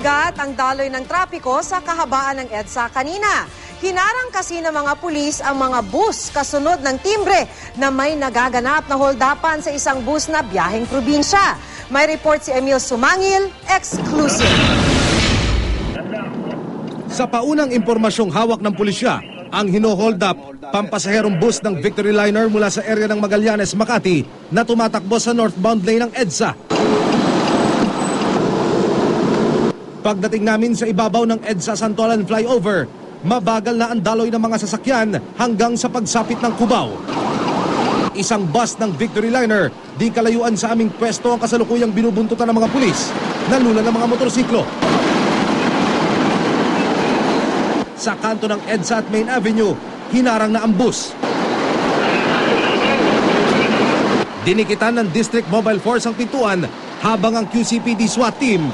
Bumigat ang daloy ng trapiko sa kahabaan ng EDSA kanina. Hinarang kasi ng mga pulis ang mga bus kasunod ng timbre na may nagaganap na holdapan sa isang bus na biyaheng probinsya. May report si Emil Sumangil, exclusive. Sa paunang impormasyong hawak ng pulisya, ang hino-hold up pampasaherong bus ng Victory Liner mula sa area ng Magallanes, Makati na tumatakbo sa northbound lane ng EDSA. Pagdating namin sa ibabaw ng EDSA Santolan flyover, mabagal na ang daloy ng mga sasakyan hanggang sa pagsapit ng Cubao. Isang bus ng Victory Liner, di kalayuan sa aming pwesto ang kasalukuyang binubuntutan ng mga pulis, nalula ng mga motorsiklo. Sa kanto ng EDSA at Main Avenue, hinarang na ang bus. Dinikitan ng District Mobile Force ang pintuan habang ang QCPD SWAT team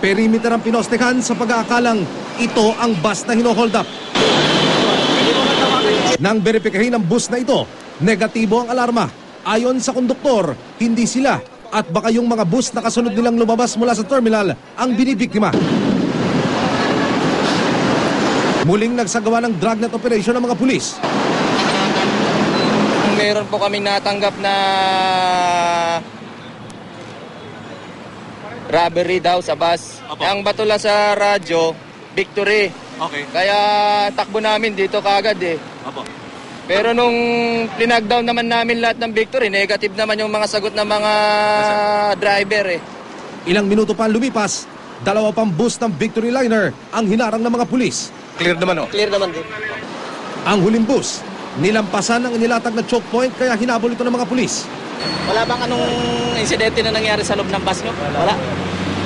perimeter ang pinostehan sa pag-aakalang ito ang bus na hino-hold up. Nang beripikahin ang bus na ito, negatibo ang alarma. Ayon sa konduktor, hindi sila at baka yung mga bus na kasunod nilang lumabas mula sa terminal ang binibiktima. Muling nagsagawa ng dragnet operation ng mga pulis. Meron po kaming natanggap na robbery daw sa bus. Ang batula sa radyo, Victory. Okay. Kaya takbo namin dito kaagad eh. Apo. Pero nung pinag-down naman namin lahat ng Victory, negative naman yung mga sagot ng mga driver eh. Ilang minuto pa lumipas, dalawa pang bus ng Victory Liner ang hinarang ng mga pulis. Clear naman, oh. Clear naman din. Ang huling bus, nilampasan ang inilatag na choke point kaya hinabol ito ng mga pulis. Wala bang anong insidente na nangyari sa loob ng bus nyo? Wala.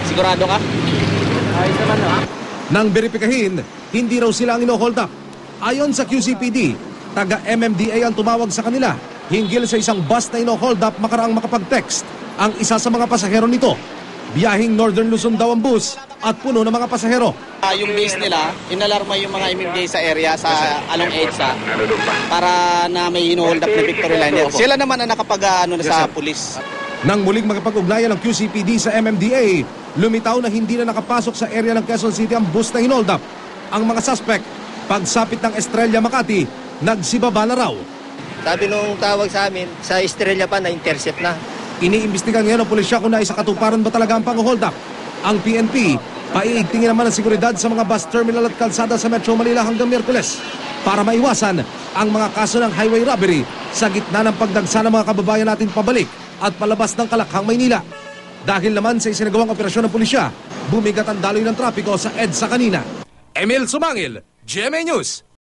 Sigurado ka? Ayos naman, no? Nang beripikahin, hindi raw sila ang ino-hold up. Ayon sa QCPD, taga MMDA ang tumawag sa kanila hinggil sa isang bus na ino-hold up makaraang makapag-text ang isa sa mga pasahero nito. Biyahing Northern Luzon daw ang bus at puno ng mga pasahero. Yung base nila, inalarma yung mga MMDA sa area sa along EDSA para na may ino-hold up na Victory Liner. Sila naman ang sa pulis. Nang muling makapag-ugnayan ng QCPD sa MMDA, lumitaw na hindi na nakapasok sa area ng Quezon City ang bus na hinold up. Ang mga suspect, pagsapit ng Estrella, Makati, nagsibaba na raw. Sabi nung tawag sa amin, sa Estrella pa na-intercept na. Iniimbestigan ngayon ng pulisya kung naisa katuparan ba talaga ang pang-hold up. Ang PNP, paiigtingin naman ang seguridad sa mga bus terminal at kalsada sa Metro Manila hanggang Miyerkules para maiwasan ang mga kaso ng highway robbery sa gitna ng pagdagsa ng mga kababayan natin pabalik at palabas ng Kalakhang, Maynila. Dahil naman sa isinagawang operasyon ng pulisya, bumigat ang daloy ng trapiko sa EDSA kanina. Emil Sumangil, GMA News.